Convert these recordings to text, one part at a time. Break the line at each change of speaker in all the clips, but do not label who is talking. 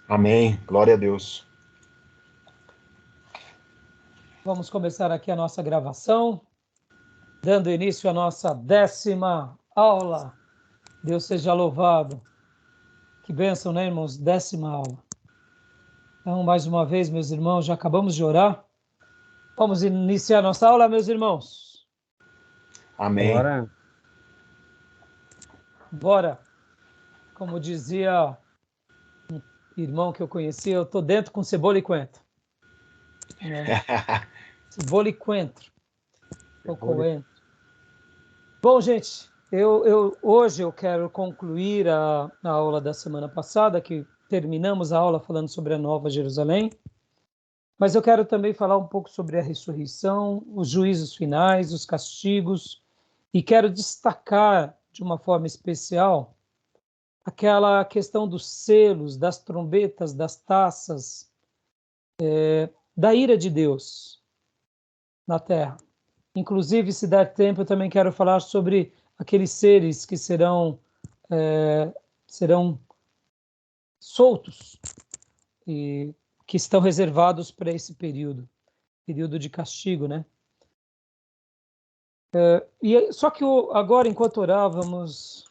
Amém. Glória a Deus.
Vamos começar aqui a nossa gravação, dando início à nossa 10ª aula. Deus seja louvado. Que bênção, né, irmãos? 10ª aula. Então, mais uma vez, meus irmãos, já acabamos de orar. Vamos iniciar nossa aula, meus irmãos.
Amém.
Bora. Como dizia um irmão que eu conhecia, eu estou dentro com cebola e coentro. Cebola e coentro. Ou coentro. Bom, gente, hoje eu quero concluir a aula da semana passada, que terminamos a aula falando sobre a Nova Jerusalém, mas eu quero também falar um pouco sobre a ressurreição, os juízos finais, os castigos, e quero destacar de uma forma especial aquela questão dos selos, das trombetas, das taças, da ira de Deus na terra. Inclusive, se der tempo, eu também quero falar sobre aqueles seres que serão soltos e que estão reservados para esse período de castigo, né? Só que agora, enquanto orávamos,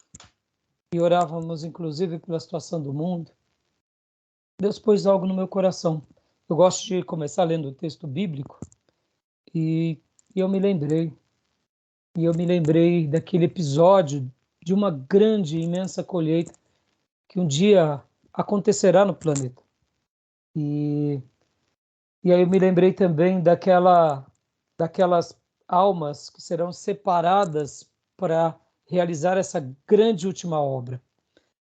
e orávamos inclusive pela situação do mundo, Deus pôs algo no meu coração. Eu gosto de começar lendo o texto bíblico e eu me lembrei daquele episódio de uma grande, imensa colheita que um dia acontecerá no planeta. E aí eu me lembrei também daquelas almas que serão separadas para realizar essa grande última obra,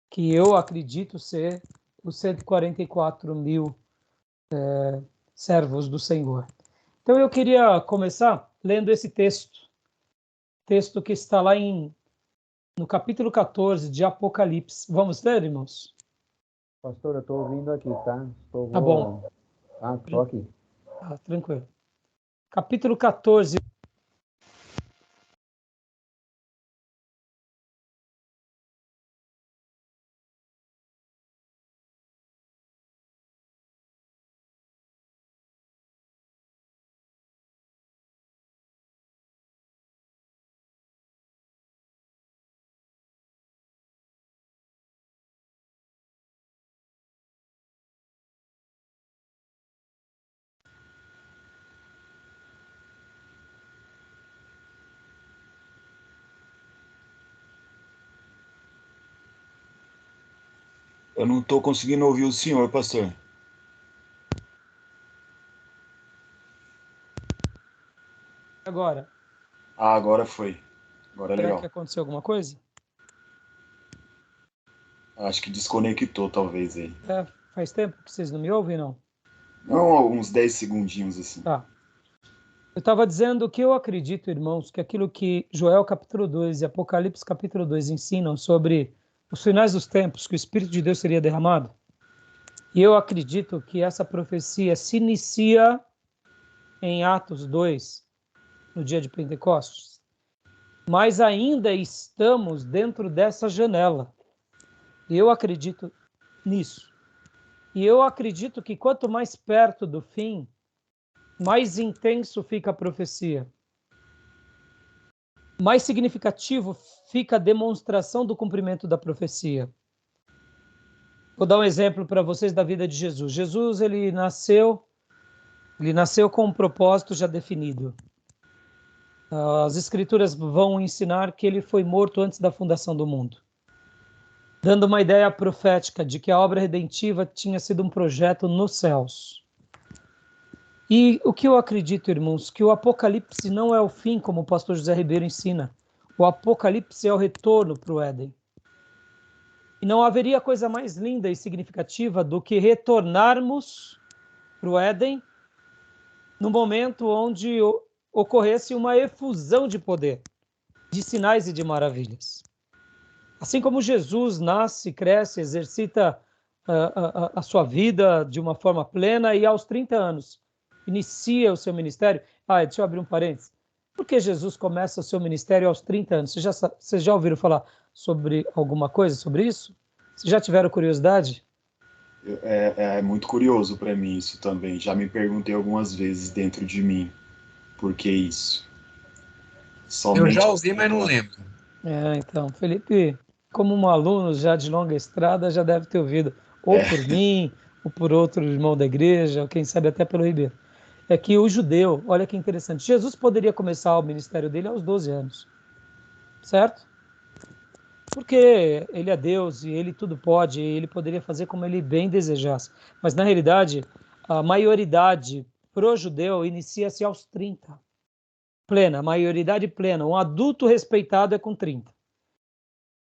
que eu acredito ser os 144 mil servos do Senhor. Então eu queria começar lendo esse texto que está lá no capítulo 14 de Apocalipse. Vamos ler, irmãos?
Pastor, eu estou ouvindo aqui, tá?
Tá bom.
Estou aqui.
Tá, tranquilo. Capítulo 14.
Eu não estou conseguindo ouvir o senhor, pastor.
Agora.
Agora foi. Agora é
Será
legal.
que aconteceu alguma coisa?
Acho que desconectou, talvez, aí.
Faz tempo que vocês não me ouvem, não?
Não, uns 10 segundinhos, assim.
Tá. Eu estava dizendo que eu acredito, irmãos, que aquilo que Joel capítulo 2 e Apocalipse capítulo 2 ensinam sobre os finais dos tempos, que o Espírito de Deus seria derramado, e eu acredito que essa profecia se inicia em Atos 2, no dia de Pentecostes, mas ainda estamos dentro dessa janela. Eu acredito nisso. E eu acredito que quanto mais perto do fim, mais intenso fica a profecia. Mais significativo fica a demonstração do cumprimento da profecia. Vou dar um exemplo para vocês da vida de Jesus. Jesus, ele nasceu com um propósito já definido. As Escrituras vão ensinar que ele foi morto antes da fundação do mundo, dando uma ideia profética de que a obra redentiva tinha sido um projeto nos céus. E o que eu acredito, irmãos, que o Apocalipse não é o fim, como o pastor José Ribeiro ensina. O Apocalipse é o retorno para o Éden. E não haveria coisa mais linda e significativa do que retornarmos para o Éden no momento onde ocorresse uma efusão de poder, de sinais e de maravilhas. Assim como Jesus nasce, cresce, exercita a sua vida de uma forma plena e aos 30 anos inicia o seu ministério. Deixa eu abrir um parênteses. Por que Jesus começa o seu ministério aos 30 anos? Vocês já ouviram falar sobre alguma coisa sobre isso? Vocês já tiveram curiosidade?
É muito curioso para mim isso também. Já me perguntei algumas vezes dentro de mim, por que isso?
Eu já
Somente as
ouvi, mas não
palavras.
lembro.
Então, Felipe, como um aluno já de longa estrada, já deve ter ouvido, ou
É,
por mim, ou por outro irmão da igreja, ou quem sabe até pelo Ribeiro. É que o judeu, olha que interessante, Jesus poderia começar o ministério dele aos 12 anos, certo? Porque ele é Deus e ele tudo pode, e ele poderia fazer como ele bem desejasse. Mas na realidade, a maioridade pro judeu inicia-se aos 30. Plena, maioridade plena. Um adulto respeitado é com 30.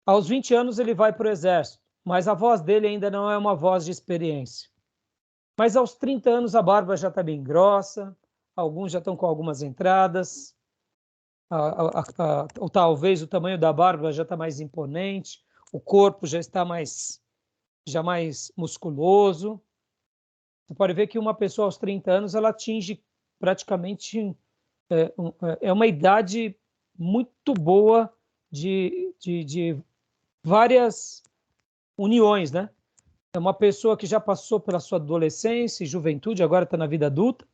Aos 20 anos ele vai para o exército, mas a voz dele ainda não é uma voz de experiência. Mas aos 30 anos a barba já está bem grossa, alguns já estão com algumas entradas, ou talvez o tamanho da barba já está mais imponente, o corpo já está mais musculoso. Você pode ver que uma pessoa aos 30 anos ela atinge praticamente uma idade muito boa de várias uniões, né? É uma pessoa que já passou pela sua adolescência e juventude, agora está na vida adulta,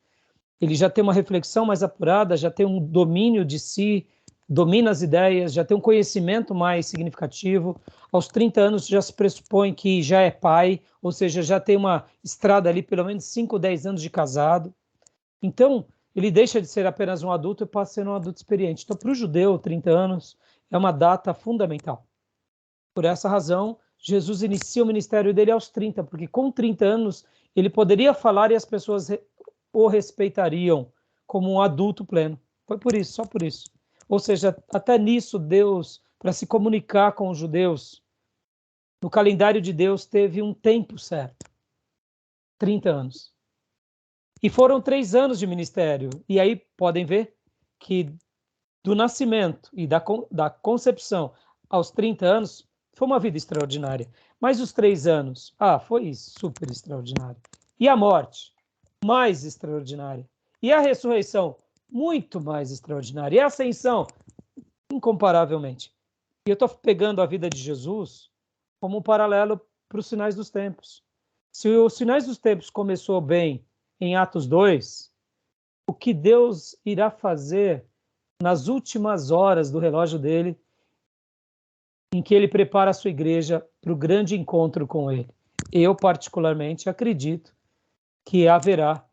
ele já tem uma reflexão mais apurada, já tem um domínio de si, domina as ideias, já tem um conhecimento mais significativo. Aos 30 anos já se pressupõe que já é pai, ou seja, já tem uma estrada ali, pelo menos 5 ou 10 anos de casado. Então, ele deixa de ser apenas um adulto e passa a ser um adulto experiente. Então, para o judeu, 30 anos é uma data fundamental. Por essa razão, Jesus inicia o ministério dele aos 30, porque com 30 anos ele poderia falar e as pessoas o respeitariam como um adulto pleno. Foi por isso, só por isso. Ou seja, até nisso Deus, para se comunicar com os judeus, no calendário de Deus teve um tempo certo, 30 anos. E foram 3 anos de ministério. E aí podem ver que do nascimento e da concepção aos 30 anos foi uma vida extraordinária. Mas os 3 anos, foi super extraordinário. E a morte, mais extraordinária. E a ressurreição, muito mais extraordinária. E a ascensão, incomparavelmente. E eu estou pegando a vida de Jesus como um paralelo para os sinais dos tempos. Se os sinais dos tempos começou bem em Atos 2, o que Deus irá fazer nas últimas horas do relógio dele, em que ele prepara a sua igreja para o grande encontro com ele. Eu, particularmente, acredito que haverá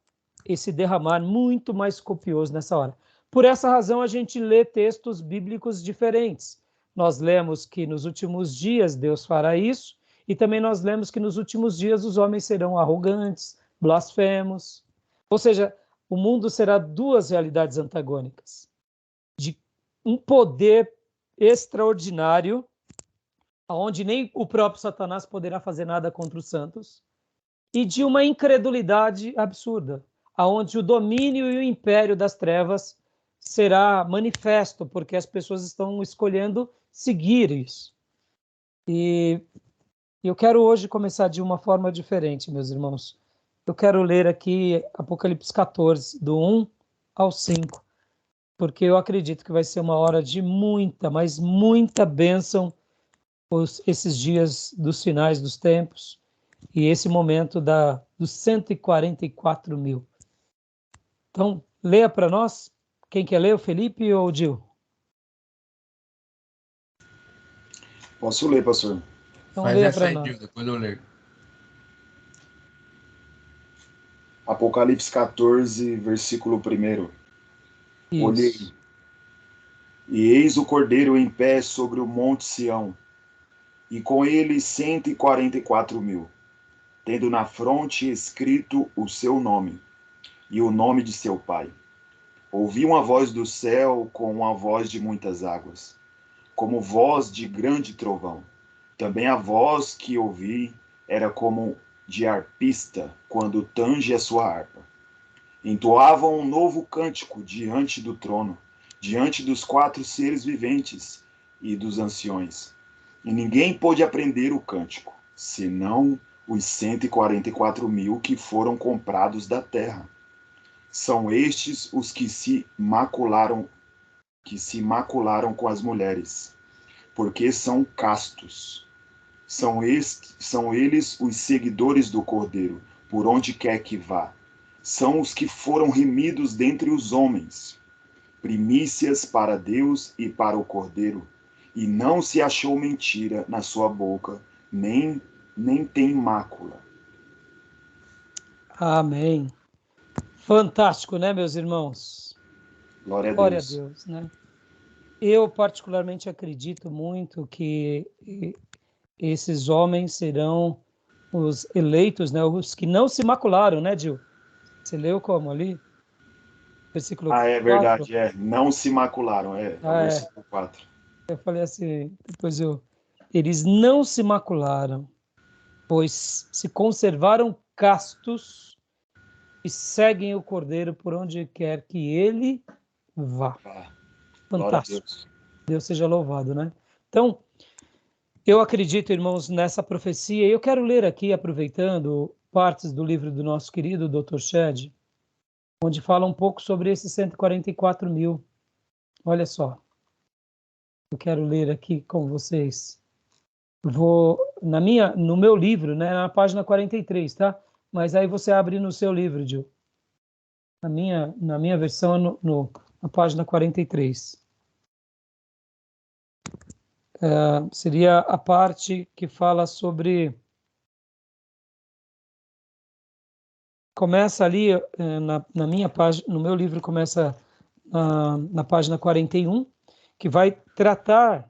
esse derramar muito mais copioso nessa hora. Por essa razão, a gente lê textos bíblicos diferentes. Nós lemos que nos últimos dias Deus fará isso, e também nós lemos que nos últimos dias os homens serão arrogantes, blasfemos. Ou seja, o mundo será duas realidades antagônicas. De um poder extraordinário, onde nem o próprio Satanás poderá fazer nada contra os santos, e de uma incredulidade absurda, aonde o domínio e o império das trevas será manifesto, porque as pessoas estão escolhendo seguir isso. E eu quero hoje começar de uma forma diferente, meus irmãos. Eu quero ler aqui Apocalipse 14, do 1 ao 5, porque eu acredito que vai ser uma hora de muita, mas muita bênção esses dias dos finais dos tempos e esse momento dos 144 mil. Então, leia para nós. Quem quer ler, o Felipe ou o Gil?
Posso ler, pastor?
Então,
Faz
leia
essa
para
aí,
nós.
Gil, depois eu leio.
Apocalipse 14, versículo 1. Olhei,
Isso.
e eis o Cordeiro em pé sobre o monte Sião, e com ele 144 mil, tendo na fronte escrito o seu nome, e o nome de seu pai. Ouvi uma voz do céu com uma voz de muitas águas, como voz de grande trovão. Também a voz que ouvi era como de arpista, quando tange a sua harpa. Entoavam um novo cântico diante do trono, diante dos 4 seres viventes e dos anciões. E ninguém pôde aprender o cântico, senão os 144 mil que foram comprados da terra. São estes os que se macularam com as mulheres, porque são castos. São eles os seguidores do Cordeiro, por onde quer que vá. São os que foram remidos dentre os homens, primícias para Deus e para o Cordeiro. E não se achou mentira na sua boca, nem tem mácula.
Amém. Fantástico, né, meus irmãos?
Glória a
Glória a
Deus.
Deus, né? Eu particularmente acredito muito que esses homens serão os eleitos, né? Os que não se macularam, né, Gil? Você leu como ali? Versículo
É
4.
verdade, não se macularam, é o
É.
versículo 4.
Eu falei assim, eles não se macularam, pois se conservaram castos e seguem o Cordeiro por onde quer que ele vá.
Glória a
Fantástico.
Deus.
Deus seja louvado, né? Então, eu acredito, irmãos, nessa profecia. Eu quero ler aqui, aproveitando partes do livro do nosso querido Dr. Shedd, onde fala um pouco sobre esses 144 mil. Olha só. Eu quero ler aqui com vocês. Vou no meu livro, né, na página 43, tá? Mas aí você abre no seu livro, Gil. Na minha versão, na página 43. Seria a parte que fala sobre... Começa ali, na minha página, no meu livro começa na página 41, que vai tratar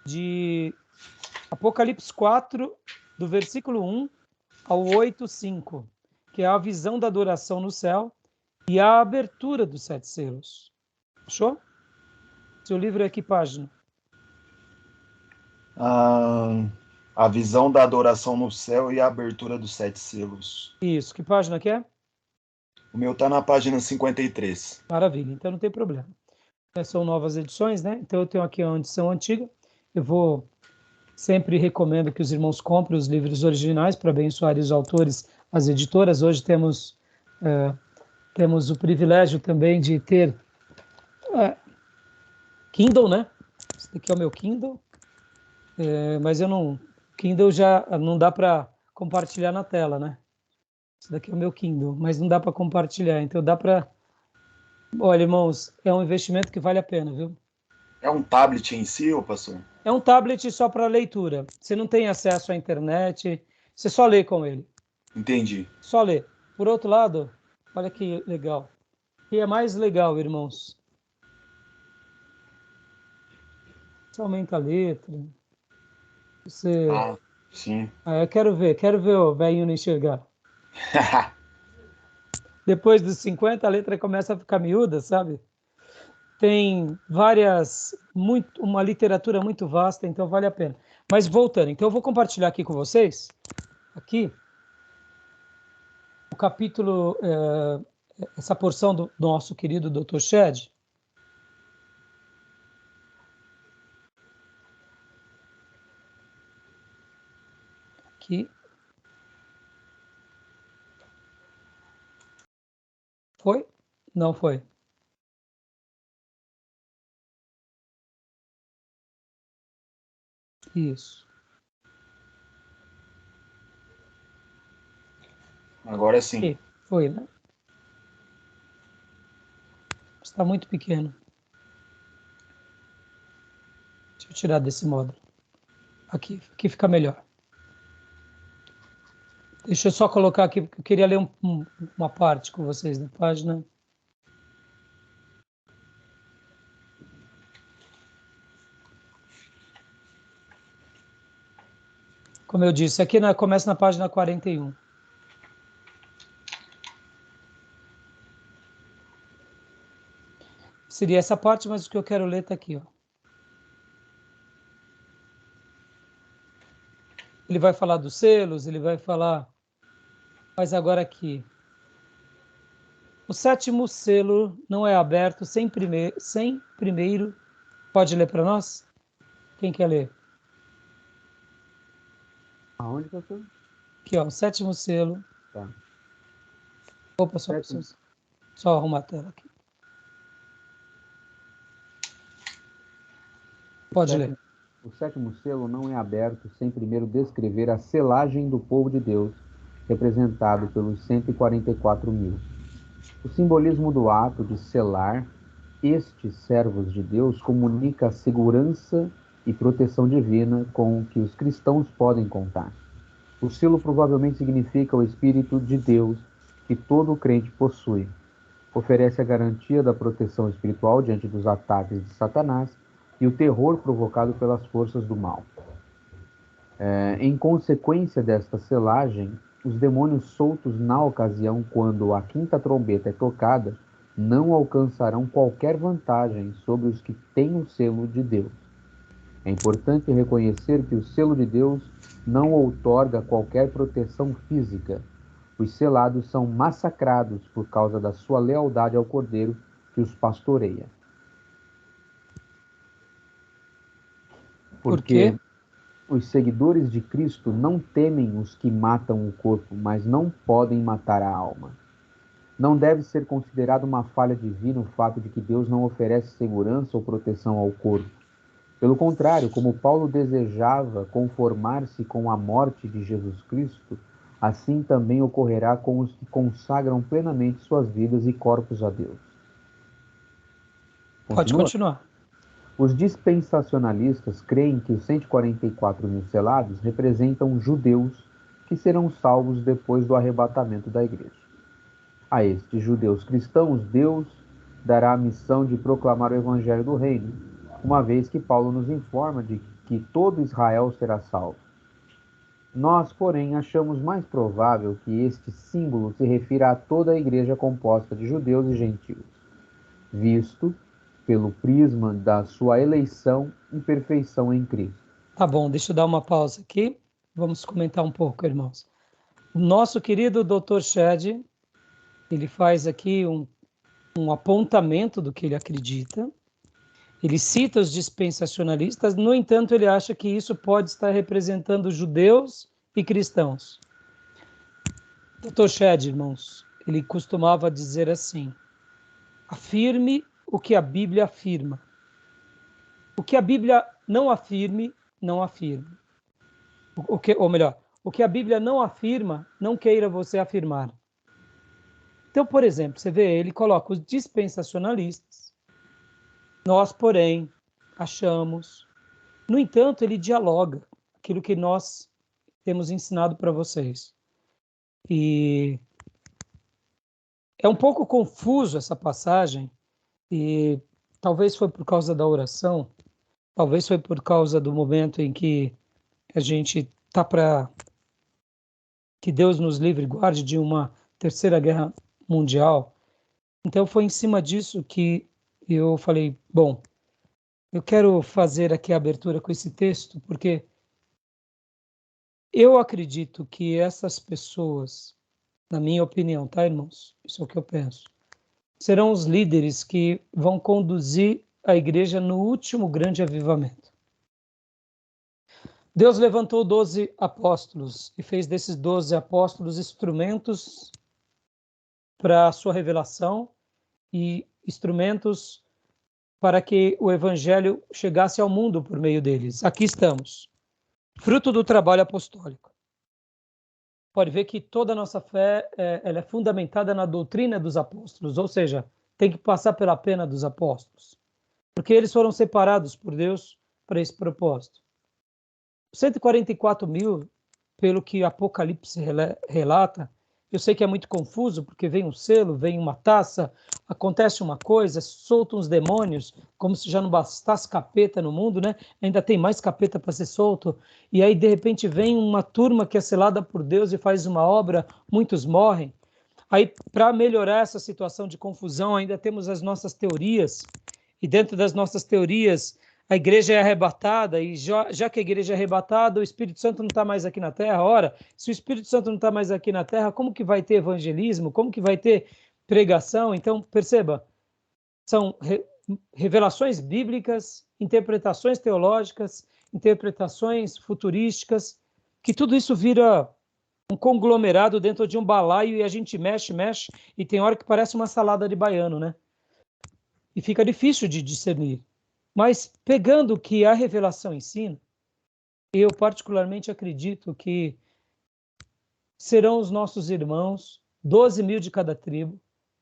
de Apocalipse 4, do versículo 1 ao 8:5, que é a visão da adoração no céu e a abertura dos 7 selos. Achou? Seu livro é que página?
A visão da adoração no céu e a abertura dos 7 selos.
Isso, que página que é?
O meu está na página 53.
Maravilha, então não tem problema. São novas edições, né? Então eu tenho aqui a edição antiga. Eu sempre recomendo que os irmãos comprem os livros originais para abençoar os autores, as editoras. Hoje temos o privilégio também de ter Kindle, né? Esse daqui é o meu Kindle, mas Kindle já não dá para compartilhar na tela, né? Esse daqui é o meu Kindle, mas não dá para compartilhar, então dá para... Olha, irmãos, é um investimento que vale a pena, viu?
É um tablet em si, ô pastor?
É um tablet só para leitura. Você não tem acesso à internet, você só lê com ele.
Entendi.
Só lê. Por outro lado, olha que legal. O que é mais legal, irmãos? Você aumenta a letra. Você...
sim.
eu quero ver o velhinho não enxergar. Depois dos 50, a letra começa a ficar miúda, sabe? Tem uma literatura muito vasta, então vale a pena. Mas voltando, então eu vou compartilhar aqui com vocês, aqui, o capítulo, essa porção do nosso querido Dr. Shedd. Aqui. Foi? Não foi. Isso.
Agora sim.
Foi, né? Está muito pequeno. Deixa eu tirar desse módulo. Aqui fica melhor. Deixa eu só colocar aqui, porque eu queria ler uma parte com vocês da página. Como eu disse, aqui começa na página 41. Seria essa parte, mas o que eu quero ler está aqui, ó. Ele vai falar dos selos, ele vai falar... Mas agora aqui. O 7º selo não é aberto sem primeiro... Pode ler para nós? Quem quer ler?
Aonde, pastor?
Aqui, ó, o 7º selo.
Tá.
Opa, só arrumar a tela aqui. Pode ler.
O sétimo selo não é aberto sem primeiro descrever a selagem do povo de Deus, representado pelos 144.000. O simbolismo do ato de selar estes servos de Deus comunica a segurança e proteção divina com que os cristãos podem contar. O selo provavelmente significa o Espírito de Deus que todo crente possui. Oferece a garantia da proteção espiritual diante dos ataques de Satanás e o terror provocado pelas forças do mal. Em consequência desta selagem, os demônios soltos na ocasião quando a quinta trombeta é tocada não alcançarão qualquer vantagem sobre os que têm o selo de Deus. É importante reconhecer que o selo de Deus não outorga qualquer proteção física. Os selados são massacrados por causa da sua lealdade ao Cordeiro que os pastoreia.
Por quê?
Os seguidores de Cristo não temem os que matam o corpo, mas não podem matar a alma. Não deve ser considerado uma falha divina o fato de que Deus não oferece segurança ou proteção ao corpo. Pelo contrário, como Paulo desejava conformar-se com a morte de Jesus Cristo, assim também ocorrerá com os que consagram plenamente suas vidas e corpos a Deus.
Pode continuar.
Os dispensacionalistas creem que os 144.000 selados representam judeus que serão salvos depois do arrebatamento da igreja. A estes judeus cristãos, Deus dará a missão de proclamar o evangelho do reino, uma vez que Paulo nos informa de que todo Israel será salvo. Nós, porém, achamos mais provável que este símbolo se refira a toda a igreja composta de judeus e gentios, visto pelo prisma da sua eleição e perfeição em Cristo.
Tá bom, deixa eu dar uma pausa aqui. Vamos comentar um pouco, irmãos. O nosso querido Dr. Shedd, ele faz aqui um apontamento do que ele acredita. Ele cita os dispensacionalistas, no entanto, ele acha que isso pode estar representando judeus e cristãos. Dr. Shedd, irmãos, ele costumava dizer assim: afirme o que a Bíblia afirma. O que a Bíblia não afirme, não afirme. O que a Bíblia não afirma, não queira você afirmar. Então, por exemplo, você vê, ele coloca os dispensacionalistas. Nós, porém, achamos. No entanto, ele dialoga aquilo que nós temos ensinado para vocês. E é um pouco confuso essa passagem, e talvez foi por causa da oração, talvez foi por causa do momento em que a gente está para que Deus nos livre e guarde de uma terceira guerra mundial. Então foi em cima disso que eu falei, bom, eu quero fazer aqui a abertura com esse texto, porque eu acredito que essas pessoas, na minha opinião, tá, irmãos? Isso é o que eu penso. Serão os líderes que vão conduzir a igreja no último grande avivamento. Deus levantou 12 apóstolos e fez desses 12 apóstolos instrumentos para a sua revelação e instrumentos para que o evangelho chegasse ao mundo por meio deles. Aqui estamos, fruto do trabalho apostólico. Pode ver que toda a nossa fé ela é fundamentada na doutrina dos apóstolos, ou seja, tem que passar pela pena dos apóstolos, porque eles foram separados por Deus para esse propósito. 144.000, pelo que Apocalipse relata, eu sei que é muito confuso, porque vem um selo, vem uma taça, acontece uma coisa, soltam os demônios, como se já não bastasse capeta no mundo, né? Ainda tem mais capeta para ser solto, e aí de repente vem uma turma que é selada por Deus e faz uma obra, muitos morrem. Aí, para melhorar essa situação de confusão, ainda temos as nossas teorias, e dentro das nossas teorias, a igreja é arrebatada, e já que a igreja é arrebatada, o Espírito Santo não está mais aqui na Terra. Ora, se o Espírito Santo não está mais aqui na Terra, como que vai ter evangelismo? Como que vai ter pregação? Então, perceba, são revelações bíblicas, interpretações teológicas, interpretações futurísticas, que tudo isso vira um conglomerado dentro de um balaio e a gente mexe, e tem hora que parece uma salada de baiano, né? E fica difícil de discernir. Mas pegando o que a revelação ensina, eu particularmente acredito que serão os nossos irmãos, 12 mil de cada tribo,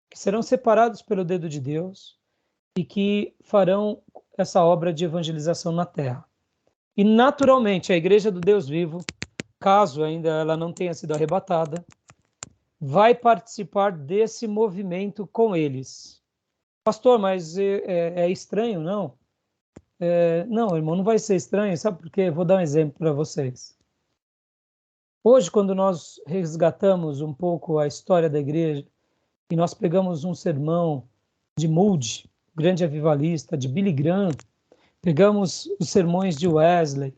que serão separados pelo dedo de Deus e que farão essa obra de evangelização na terra. E naturalmente a Igreja do Deus Vivo, caso ainda ela não tenha sido arrebatada, vai participar desse movimento com eles. Pastor, mas é estranho, não? Não, irmão, não vai ser estranho, sabe por quê? Vou dar um exemplo para vocês. Hoje, quando nós resgatamos um pouco a história da igreja e nós pegamos um sermão de Moody, grande avivalista, de Billy Graham, pegamos os sermões de Wesley,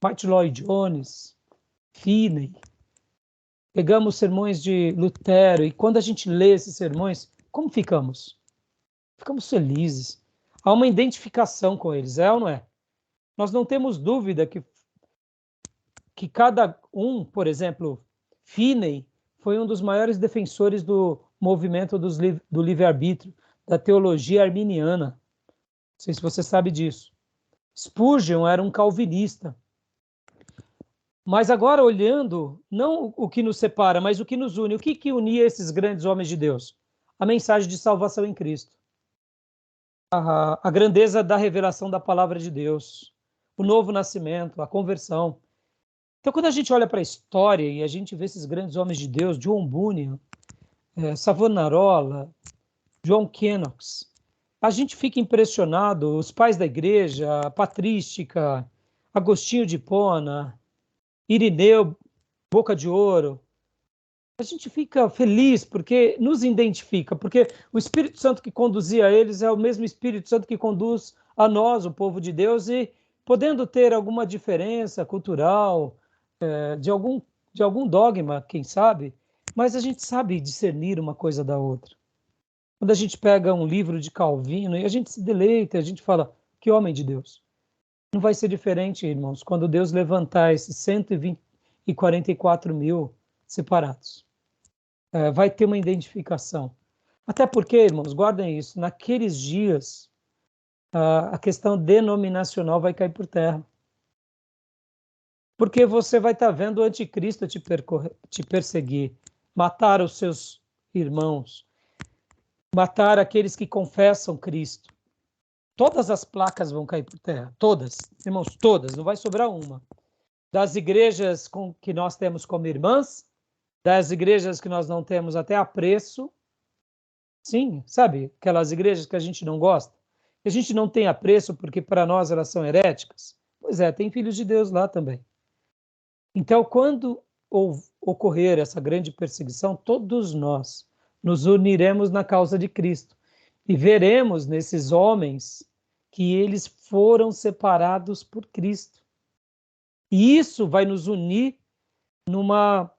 Martin Lloyd Jones, Finney, pegamos os sermões de Lutero, e quando a gente lê esses sermões, como ficamos? Ficamos felizes. Há uma identificação com eles, é ou não é? Nós não temos dúvida que cada um, por exemplo, Finney foi um dos maiores defensores do movimento do livre-arbítrio, da teologia arminiana. Não sei se você sabe disso. Spurgeon era um calvinista. Mas agora, olhando, não o que nos separa, mas o que nos une, o que unia esses grandes homens de Deus? A mensagem de salvação em Cristo. A grandeza da revelação da palavra de Deus, o novo nascimento, a conversão. Então, quando a gente olha para a história e a gente vê esses grandes homens de Deus, John Bunyan, Savonarola, John Knox, a gente fica impressionado, os pais da igreja, a patrística, Agostinho de Hipona, Irineu, Boca de Ouro, a gente fica feliz porque nos identifica, porque o Espírito Santo que conduzia eles é o mesmo Espírito Santo que conduz a nós, o povo de Deus, e podendo ter alguma diferença cultural, de algum dogma, quem sabe, mas a gente sabe discernir uma coisa da outra. Quando a gente pega um livro de Calvino e a gente se deleita, a gente fala, que homem de Deus. Não vai ser diferente, irmãos, quando Deus levantar esses 144 mil separados. Vai ter uma identificação. Até porque, irmãos, guardem isso, naqueles dias, a questão denominacional vai cair por terra. Porque você vai estar vendo o anticristo te perseguir, matar os seus irmãos, matar aqueles que confessam Cristo. Todas as placas vão cair por terra, todas, irmãos, todas, não vai sobrar uma. Das igrejas que nós temos como irmãs, das igrejas que nós não temos até apreço, sim, sabe, aquelas igrejas que a gente não gosta, que a gente não tem apreço porque para nós elas são heréticas, pois tem filhos de Deus lá também. Então, quando ocorrer essa grande perseguição, todos nós nos uniremos na causa de Cristo e veremos nesses homens que eles foram separados por Cristo. E isso vai nos unir numa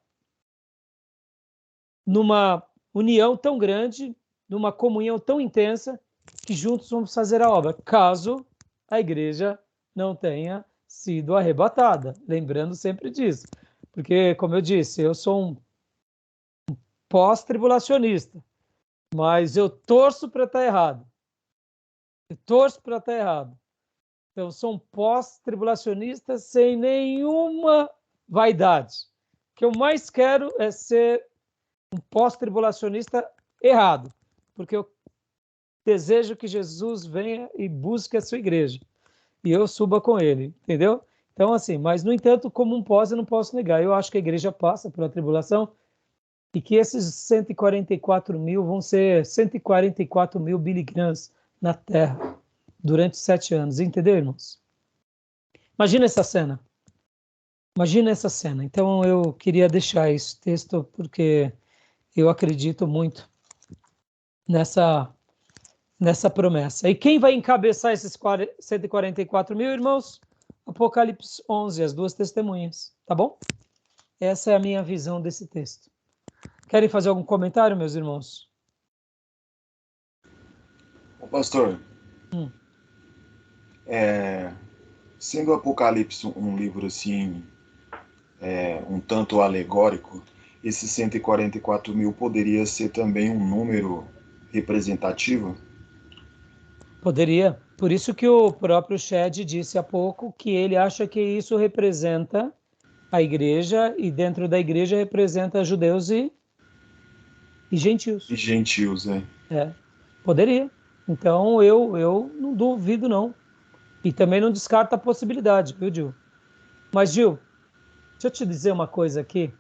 união tão grande, numa comunhão tão intensa, que juntos vamos fazer a obra, caso a igreja não tenha sido arrebatada, lembrando sempre disso, porque, como eu disse, eu sou um pós-tribulacionista, mas eu torço para estar errado. Eu sou um pós-tribulacionista sem nenhuma vaidade. O que eu mais quero é ser um pós-tribulacionista errado, porque eu desejo que Jesus venha e busque a sua igreja e eu suba com ele, entendeu? Então, assim, mas, no entanto, como um pós, eu não posso negar. Eu acho que a igreja passa pela tribulação e que esses 144 mil vão ser 144 mil Billy Grahams na Terra durante 7 anos, entendeu, irmãos? Imagina essa cena. Então, eu queria deixar esse texto porque eu acredito muito nessa promessa. E quem vai encabeçar esses 144 mil, irmãos? Apocalipse 11, as duas testemunhas, tá bom? Essa é a minha visão desse texto. Querem fazer algum comentário, meus irmãos?
Pastor, sendo o Apocalipse um livro assim, um tanto alegórico, esses 144 mil poderia ser também um número representativo?
Poderia. Por isso que o próprio Shed disse há pouco que ele acha que isso representa a igreja e dentro da igreja representa judeus e gentios.
E gentios, né?
É, poderia. Então eu não duvido não. E também não descarta a possibilidade, viu, Gil? Mas, Gil, deixa eu te dizer uma coisa aqui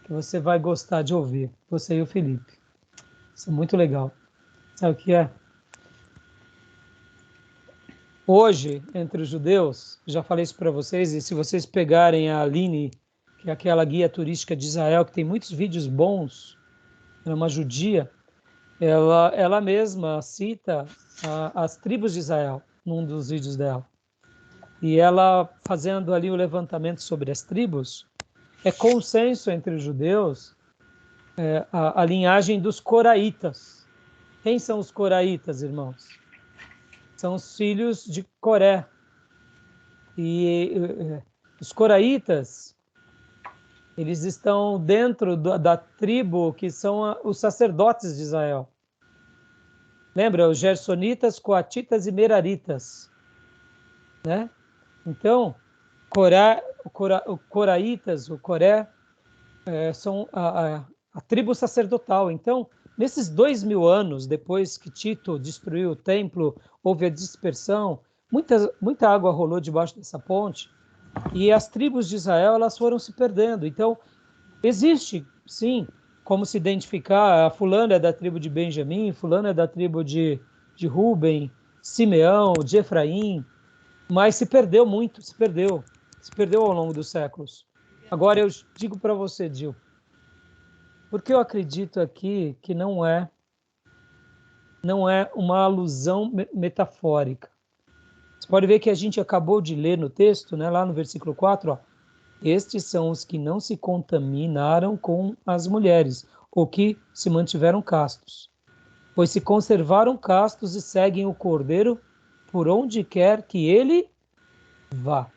que você vai gostar de ouvir, você e o Felipe. Isso é muito legal. Sabe o que é? Hoje, entre os judeus, já falei isso para vocês, e se vocês pegarem a Aline, que é aquela guia turística de Israel, que tem muitos vídeos bons, ela é uma judia, ela mesma cita as tribos de Israel num dos vídeos dela. E ela, fazendo ali o levantamento sobre as tribos, é consenso entre os judeus a linhagem dos coraitas. Quem são os coraitas, irmãos? São os filhos de Coré. E os coraitas, eles estão dentro da tribo que são os sacerdotes de Israel. Lembra? Os gersonitas, coatitas e meraritas. Né? Então, o coraitas, o Coré, são a tribo sacerdotal. Então, nesses 2000 anos, depois que Tito destruiu o templo, houve a dispersão, muita água rolou debaixo dessa ponte, e as tribos de Israel elas foram se perdendo. Então, existe, sim, como se identificar, fulano é da tribo de Benjamim, fulano é da tribo de Ruben, Simeão, de Efraim, mas se perdeu muito, se perdeu ao longo dos séculos. Agora eu digo para você, Gil, porque eu acredito aqui que não é uma alusão metafórica. Você pode ver que a gente acabou de ler no texto, né, lá no versículo 4, ó, estes são os que não se contaminaram com as mulheres, ou que se mantiveram castos, pois se conservaram castos e seguem o Cordeiro por onde quer que ele vá.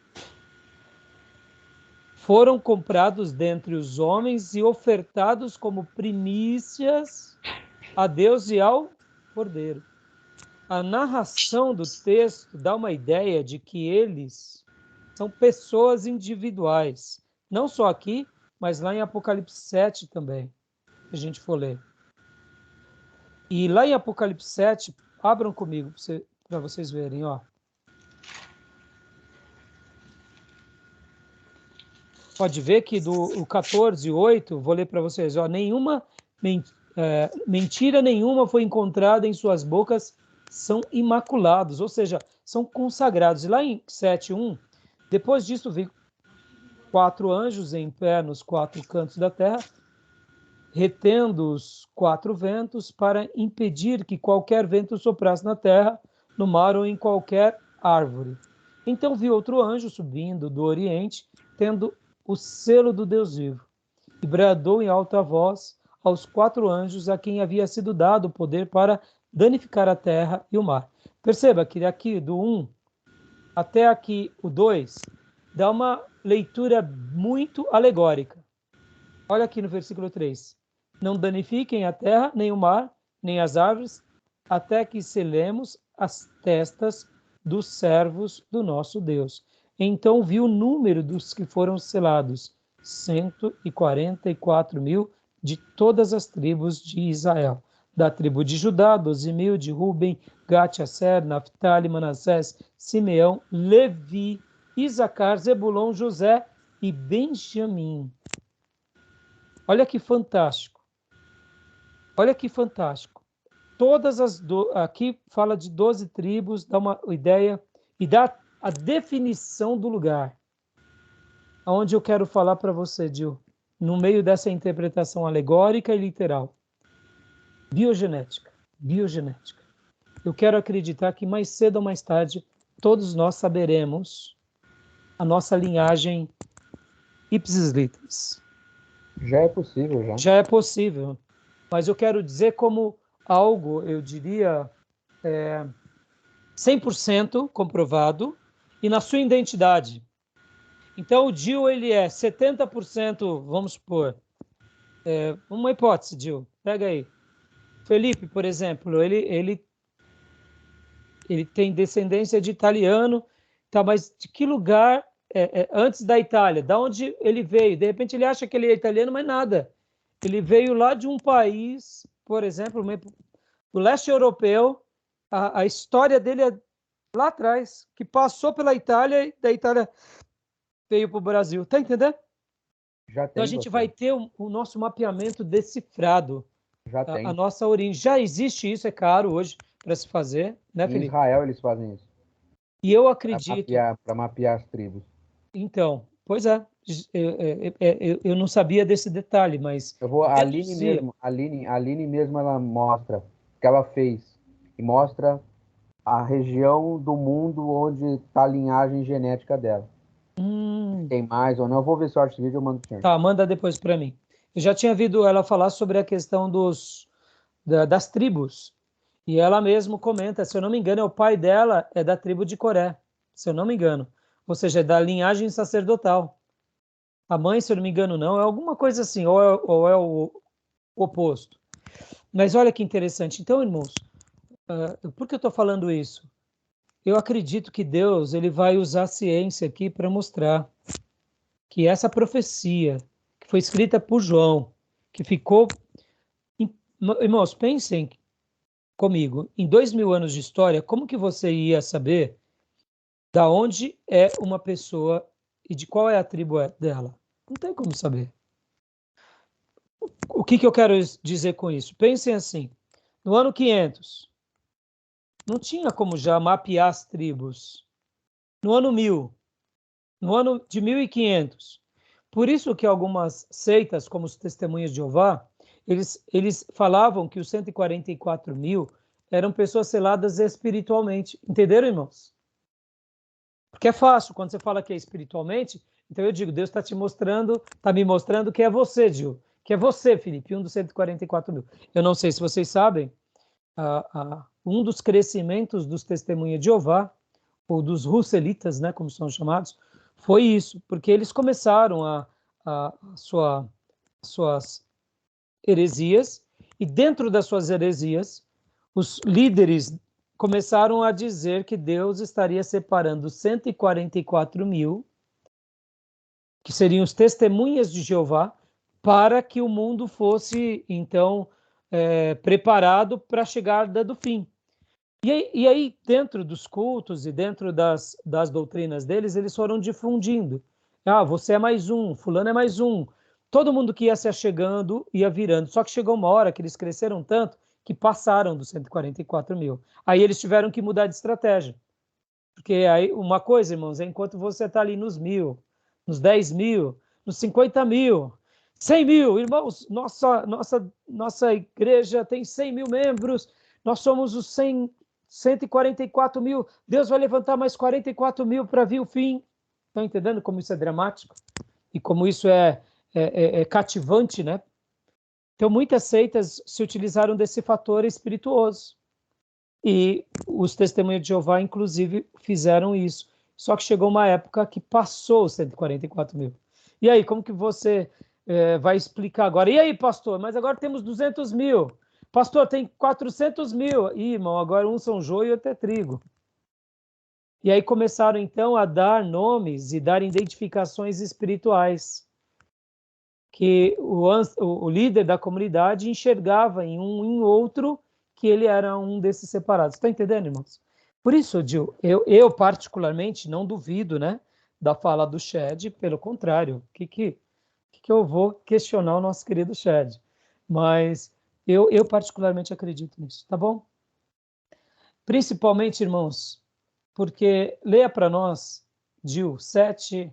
Foram comprados dentre os homens e ofertados como primícias a Deus e ao Cordeiro. A narração do texto dá uma ideia de que eles são pessoas individuais, não só aqui, mas lá em Apocalipse 7 também, se a gente for ler. E lá em Apocalipse 7, abram comigo para vocês verem, ó. Pode ver que do 14:8, vou ler para vocês, ó, mentira nenhuma foi encontrada em suas bocas, são imaculados, ou seja, são consagrados. E lá em 7:1, depois disso vi 4 anjos em pé nos 4 cantos da terra, retendo os 4 ventos para impedir que qualquer vento soprasse na terra, no mar ou em qualquer árvore. Então vi outro anjo subindo do oriente, tendo o selo do Deus vivo, e bradou em alta voz aos 4 anjos a quem havia sido dado o poder para danificar a terra e o mar. Perceba que daqui do 1 até aqui o 2 dá uma leitura muito alegórica. Olha aqui no versículo 3. Não danifiquem a terra, nem o mar, nem as árvores, até que selemos as testas dos servos do nosso Deus. Então vi o número dos que foram selados, 144.000 de todas as tribos de Israel. Da tribo de Judá, 12.000, de Ruben, Gad, Aser, Naftali, Manassés, Simeão, Levi, Isacar, Zebulon, José e Benjamim. Olha que fantástico. Olha que fantástico. Aqui fala de 12 tribos, dá uma ideia e dá a definição do lugar. Aonde eu quero falar para você, Gil, no meio dessa interpretação alegórica e literal. Biogenética. Eu quero acreditar que mais cedo ou mais tarde todos nós saberemos a nossa linhagem ipsis literis.
Já é possível, já.
Já é possível. Mas eu quero dizer como algo, eu diria, 100% comprovado e na sua identidade. Então, o Gil, ele é 70%, vamos supor, uma hipótese, Gil, pega aí. Felipe, por exemplo, ele ele tem descendência de italiano, tá, mas de que lugar antes da Itália? Da onde ele veio? De repente ele acha que ele é italiano, mas nada. Ele veio lá de um país, por exemplo, do leste europeu. A história dele é lá atrás, que passou pela Itália e da Itália veio para o Brasil. Tá entendendo?
Já
Então a
tem,
gente
doutor.
vai ter o nosso mapeamento decifrado,
Já tem.
a nossa origem. Já existe isso, é caro hoje para se fazer, né,
Em
Felipe?
Israel eles fazem isso.
E eu acredito.
Para mapear as tribos.
Então, pois é, eu não sabia desse detalhe, mas
Eu vou,
eu
a Aline
deduzia.
mesmo, a Aline mesmo, ela mostra o que ela fez. E mostra a região do mundo onde está a linhagem genética dela. Tem mais ou não? Eu vou ver se eu acho esse vídeo e eu mando pro senhor.
Tá, manda depois para mim. Eu já tinha ouvido ela falar sobre a questão das tribos. E ela mesmo comenta, se eu não me engano, o pai dela é da tribo de Coré, se eu não me engano. Ou seja, é da linhagem sacerdotal. A mãe, se eu não me engano, não, é alguma coisa assim, ou é o oposto. Mas olha que interessante. Então, irmãos, por que eu estou falando isso? Eu acredito que Deus ele vai usar a ciência aqui para mostrar que essa profecia que foi escrita por João, que ficou... Irmãos, pensem comigo, em 2000 anos de história, como que você ia saber da onde é uma pessoa e de qual é a tribo dela? Não tem como saber. O que eu quero dizer com isso? Pensem assim, no ano 500, não tinha como já mapear as tribos. No ano 1000, no ano de 1500. Por isso que algumas seitas, como os Testemunhas de Jeová, eles falavam que os 144.000 eram pessoas seladas espiritualmente. Entenderam, irmãos? Porque é fácil, quando você fala que é espiritualmente, então eu digo, Deus está te mostrando, está me mostrando que é você, Gil, que é você, Felipe, um dos 144.000. Eu não sei se vocês sabem, um dos crescimentos dos Testemunhas de Jeová, ou dos Russelitas, né, como são chamados, foi isso, porque eles começaram suas heresias, e dentro das suas heresias, os líderes começaram a dizer que Deus estaria separando 144.000, que seriam os testemunhas de Jeová, para que o mundo fosse, então, preparado para a chegada do fim. E aí, dentro dos cultos e dentro das doutrinas deles, eles foram difundindo. Ah, você é mais um, fulano é mais um. Todo mundo que ia se achegando ia virando. Só que chegou uma hora que eles cresceram tanto que passaram dos 144.000. Aí eles tiveram que mudar de estratégia. Porque aí uma coisa, irmãos, é enquanto você está ali nos 1.000, nos 10.000, nos 50.000, 100.000, irmãos, nossa igreja tem 100.000 membros, nós somos os 144.000, Deus vai levantar mais 44.000 para vir o fim. Estão entendendo como isso é dramático? E como isso é cativante, né? Então, muitas seitas se utilizaram desse fator espirituoso. E os Testemunhas de Jeová, inclusive, fizeram isso. Só que chegou uma época que passou os 144.000. E aí, como que você vai explicar agora? E aí, pastor, mas agora temos 200.000. Pastor, tem 400.000. Ih, irmão, agora uns são joio e outro é trigo. E aí começaram, então, a dar nomes e dar identificações espirituais que o líder da comunidade enxergava em um em outro que ele era um desses separados. Está entendendo, irmãos? Por isso, Gil, eu particularmente não duvido, né, da fala do Shed, pelo contrário, o que eu vou questionar o nosso querido Shed? Mas eu particularmente acredito nisso, tá bom? Principalmente, irmãos, porque leia para nós, Gil, 7,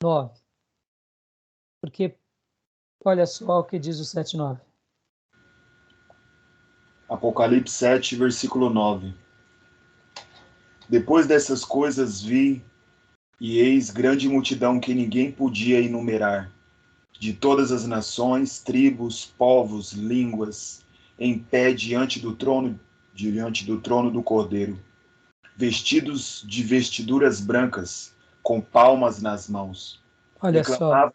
9. Porque olha só o que diz o 7:9.
Apocalipse 7, versículo 9. Depois dessas coisas vi, e eis grande multidão que ninguém podia enumerar, de todas as nações, tribos, povos, línguas, em pé diante do trono do Cordeiro, vestidos de vestiduras brancas, com palmas nas mãos.
Olha só.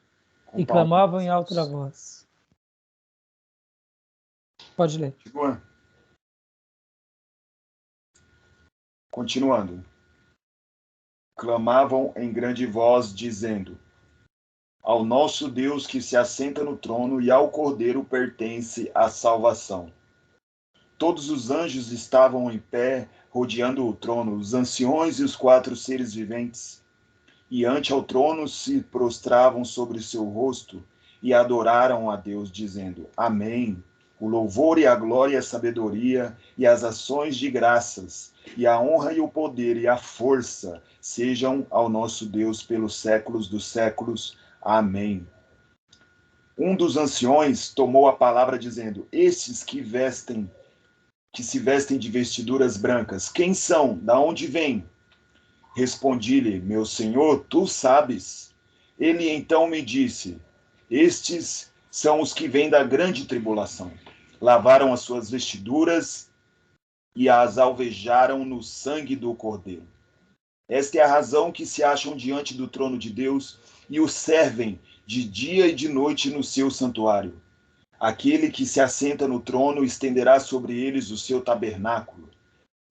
Com
E
palmas
clamavam
nas
em
mãos.
alta voz. Pode ler.
Chegou? Continuando. Clamavam em grande voz, dizendo: Ao nosso Deus que se assenta no trono e ao Cordeiro pertence a salvação. Todos os anjos estavam em pé, rodeando o trono, os anciões e os 4 seres viventes. E ante ao trono se prostravam sobre o seu rosto e adoraram a Deus, dizendo: Amém. O louvor e a glória e a sabedoria e as ações de graças, e a honra e o poder e a força sejam ao nosso Deus pelos séculos dos séculos. Amém. Um dos anciões tomou a palavra dizendo: Estes que se vestem de vestiduras brancas, quem são? Da onde vêm? Respondi-lhe: Meu senhor, tu sabes. Ele então me disse: Estes são os que vêm da grande tribulação. Lavaram as suas vestiduras e as alvejaram no sangue do Cordeiro. Esta é a razão que se acham diante do trono de Deus e o servem de dia e de noite no seu santuário. Aquele que se assenta no trono estenderá sobre eles o seu tabernáculo.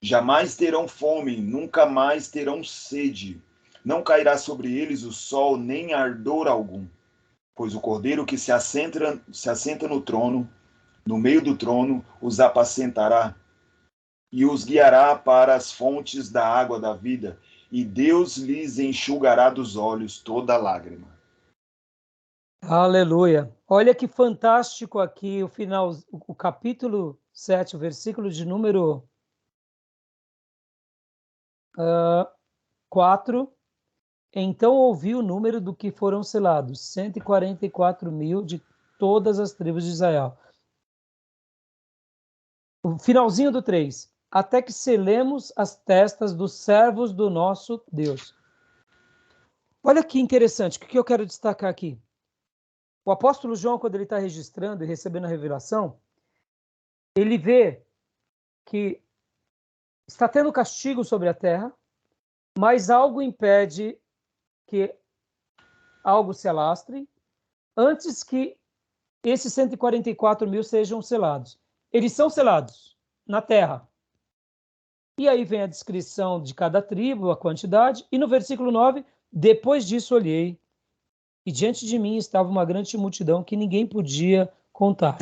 Jamais terão fome, nunca mais terão sede. Não cairá sobre eles o sol, nem ardor algum. Pois o Cordeiro que se assenta no trono, no meio do trono, os apacentará e os guiará para as fontes da água da vida, e Deus lhes enxugará dos olhos toda lágrima.
Aleluia. Olha que fantástico aqui o final, o capítulo 7, o versículo de número 4. Então ouvi o número do que foram selados, 144.000 de todas as tribos de Israel. O finalzinho do 3. Até que selemos as testas dos servos do nosso Deus. Olha que interessante, o que eu quero destacar aqui? O apóstolo João, quando ele está registrando e recebendo a revelação, ele vê que está tendo castigo sobre a terra, mas algo impede que algo se alastre antes que esses 144.000 sejam selados. Eles são selados na terra. E aí vem a descrição de cada tribo, a quantidade, e no versículo 9, depois disso olhei, e diante de mim estava uma grande multidão que ninguém podia contar.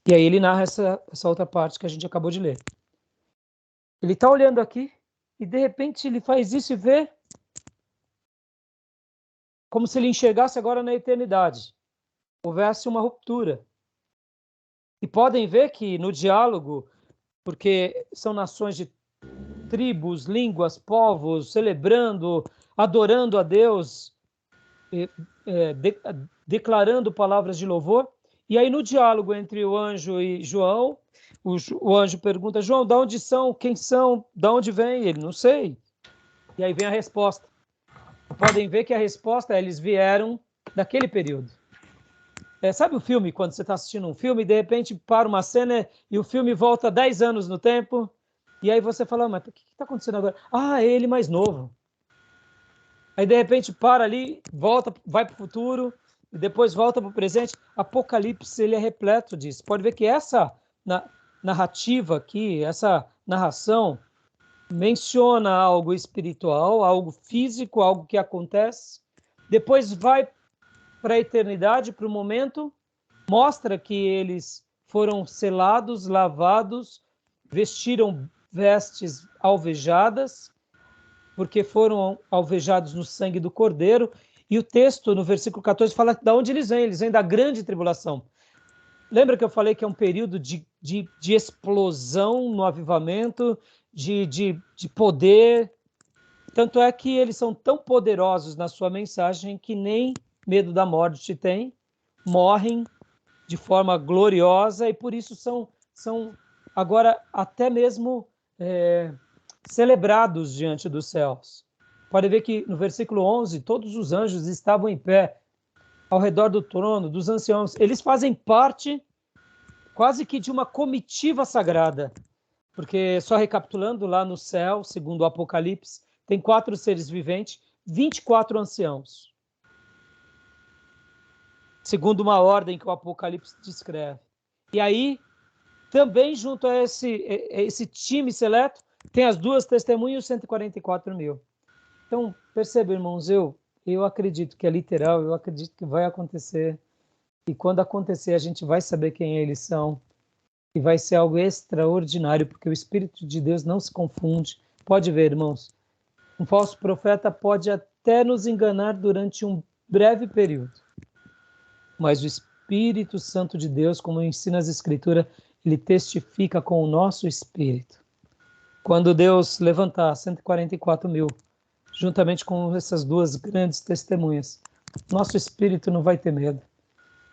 E aí ele narra essa outra parte que a gente acabou de ler. Ele está olhando aqui, e de repente ele faz isso e vê como se ele enxergasse agora na eternidade. Houvesse uma ruptura. E podem ver que no diálogo, porque são nações de tribos, línguas, povos, celebrando, adorando a Deus, declarando palavras de louvor. E aí no diálogo entre o anjo e João, o anjo pergunta: João, de onde são? Quem são? De onde vem? Ele: não sei. E aí vem a resposta. Podem ver que a resposta é: eles vieram daquele período. Sabe o filme, quando você está assistindo um filme e de repente para uma cena e o filme volta 10 anos no tempo, e aí você fala: mas o que está acontecendo agora? Ah, é ele mais novo. Aí de repente para ali, volta, vai para o futuro, e depois volta para o presente. Apocalipse, ele é repleto disso. Pode ver que essa narrativa aqui, essa narração, menciona algo espiritual, algo físico, algo que acontece, depois vai para a eternidade, para o momento, mostra que eles foram selados, lavados, vestiram vestes alvejadas, porque foram alvejados no sangue do Cordeiro, e o texto, no versículo 14, fala de onde eles vêm da grande tribulação. Lembra que eu falei que é um período de explosão no avivamento, de poder? Tanto é que eles são tão poderosos na sua mensagem que nem medo da morte tem, morrem de forma gloriosa e por isso são agora até mesmo celebrados diante dos céus. Pode ver que no versículo 11, todos os anjos estavam em pé ao redor do trono, dos anciãos. Eles fazem parte quase que de uma comitiva sagrada, porque, só recapitulando, lá no céu, segundo o Apocalipse, tem 4 seres viventes, 24 anciãos, segundo uma ordem que o Apocalipse descreve. E aí, também junto a esse time seleto, tem as duas testemunhas e os 144 mil. Então, perceba, irmãos, eu acredito que é literal, eu acredito que vai acontecer. E quando acontecer, a gente vai saber quem eles são. E vai ser algo extraordinário, porque o Espírito de Deus não se confunde. Pode ver, irmãos, um falso profeta pode até nos enganar durante um breve período. Mas o Espírito Santo de Deus, como ensina as Escrituras, ele testifica com o nosso espírito. Quando Deus levantar 144 mil, juntamente com essas duas grandes testemunhas, nosso espírito não vai ter medo.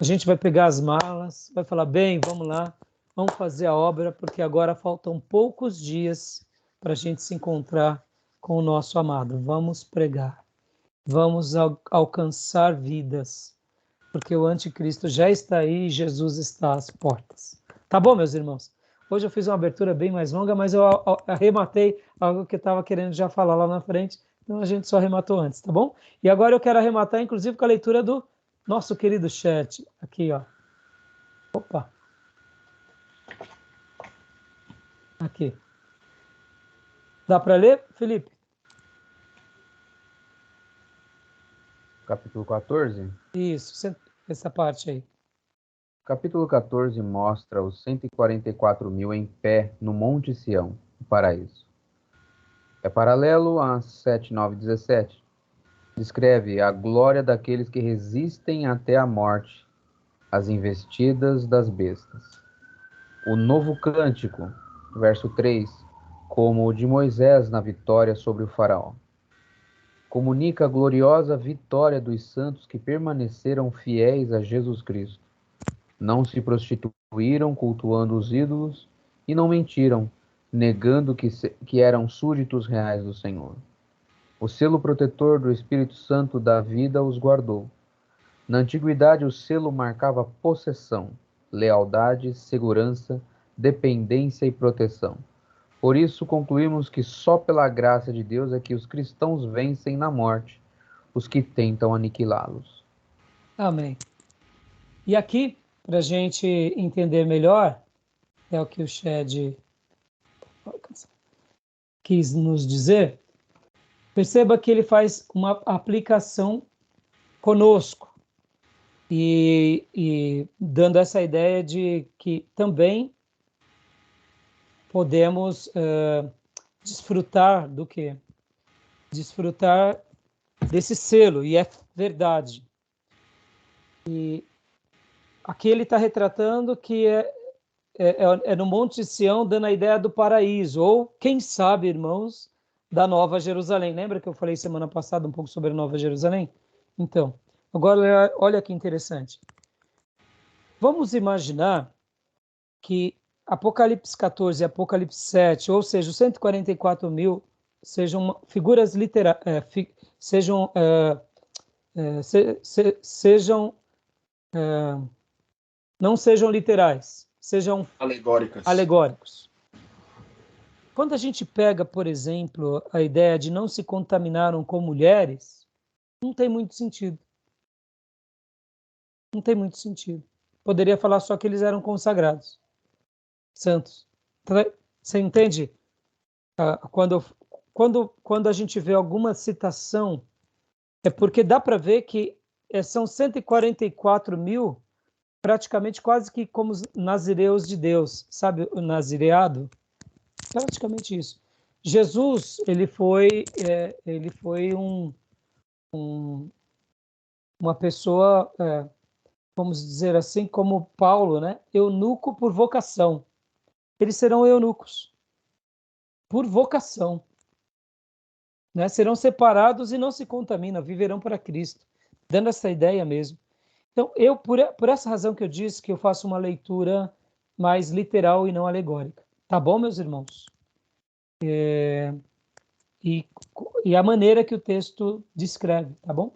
A gente vai pegar as malas, vai falar, bem, vamos lá, vamos fazer a obra, porque agora faltam poucos dias para a gente se encontrar com o nosso amado. Vamos pregar, vamos alcançar vidas, porque o anticristo já está aí e Jesus está às portas. Tá bom, meus irmãos? Hoje eu fiz uma abertura bem mais longa, mas eu arrematei algo que eu estava querendo já falar lá na frente, então a gente só arrematou antes, tá bom? E agora eu quero arrematar, inclusive, com a leitura do nosso querido chat. Aqui, ó. Opa! Aqui. Dá para ler, Felipe?
Capítulo 14?
Isso, essa parte aí.
Capítulo 14 mostra os 144 mil em pé no Monte Sião, o paraíso. É paralelo a 7, 9, 17. Descreve a glória daqueles que resistem até a morte, as investidas das bestas. O novo cântico, verso 3, como o de Moisés na vitória sobre o faraó. Comunica a gloriosa vitória dos santos que permaneceram fiéis a Jesus Cristo. Não se prostituíram cultuando os ídolos e não mentiram, negando que eram súditos reais do Senhor. O selo protetor do Espírito Santo da vida os guardou. Na antiguidade, o selo marcava possessão, lealdade, segurança, dependência e proteção. Por isso, concluímos que só pela graça de Deus é que os cristãos vencem na morte os que tentam aniquilá-los.
Amém. E aqui, para a gente entender melhor, é o que o Shed quis nos dizer, perceba que ele faz uma aplicação conosco e dando essa ideia de que também podemos desfrutar do quê? Desfrutar desse selo, e é verdade. E aqui ele está retratando que é no Monte de Sião, dando a ideia do paraíso, ou, quem sabe, irmãos, da Nova Jerusalém. Lembra que eu falei semana passada um pouco sobre a Nova Jerusalém? Então, agora olha que interessante. Vamos imaginar que Apocalipse 14 e Apocalipse 7, ou seja, os 144 mil, sejam figuras literais, não sejam literais, sejam alegóricos. Quando a gente pega, por exemplo, a ideia de não se contaminaram com mulheres, não tem muito sentido. Não tem muito sentido. Poderia falar só que eles eram consagrados, santos. Você entende? Quando a gente vê alguma citação, é porque dá para ver que são 144 mil, praticamente quase que como os nazireus de Deus, sabe o nazireado? Praticamente isso. Jesus, ele foi uma pessoa, vamos dizer assim, como Paulo, né? Eunuco por vocação. Eles serão eunucos por vocação, né? Serão separados e não se contaminam, viverão para Cristo, dando essa ideia mesmo. Então, por essa razão que eu disse que eu faço uma leitura mais literal e não alegórica. Tá bom, meus irmãos? E a maneira que o texto descreve, tá bom?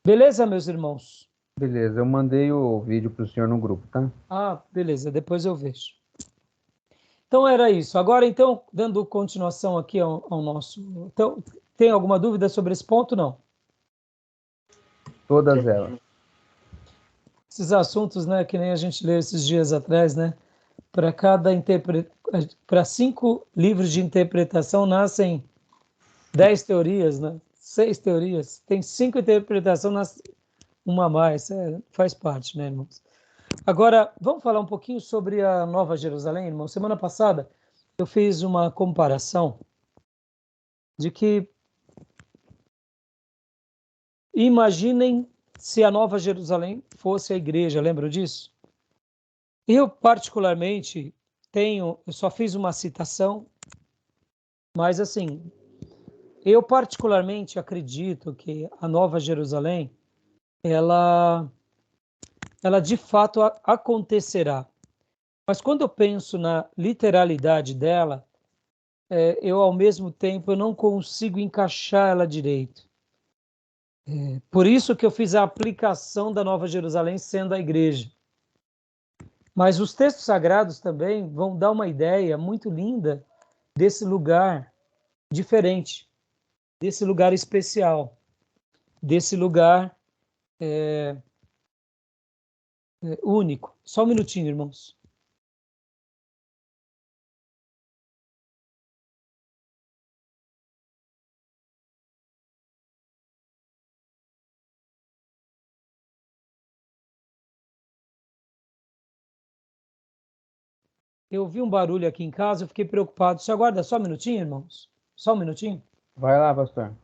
Beleza, meus irmãos?
Beleza, eu mandei o vídeo para o senhor no grupo, tá?
Ah, beleza, depois eu vejo. Então era isso. Agora, então, dando continuação aqui ao nosso... Então, tem alguma dúvida sobre esse ponto? Não.
Todas elas.
Esses assuntos, né, que nem a gente leu esses dias atrás, né? para 5 livros de interpretação nascem 10 teorias, né? 6 teorias. Tem 5 interpretações, nasce uma a mais. Faz parte, né, irmãos? Agora, vamos falar um pouquinho sobre a Nova Jerusalém, irmão. Semana passada eu fiz uma comparação de que imaginem se a Nova Jerusalém fosse a igreja, lembra disso? Eu particularmente eu só fiz uma citação, mas assim, eu particularmente acredito que a Nova Jerusalém, ela de fato acontecerá. Mas quando eu penso na literalidade dela, eu ao mesmo tempo eu não consigo encaixar ela direito. Por isso que eu fiz a aplicação da Nova Jerusalém sendo a igreja. Mas os textos sagrados também vão dar uma ideia muito linda desse lugar diferente, desse lugar especial, desse lugar único. Só um minutinho, irmãos. Eu ouvi um barulho aqui em casa, eu fiquei preocupado. Você aguarda só um minutinho, irmãos? Só um minutinho?
Vai lá, pastor.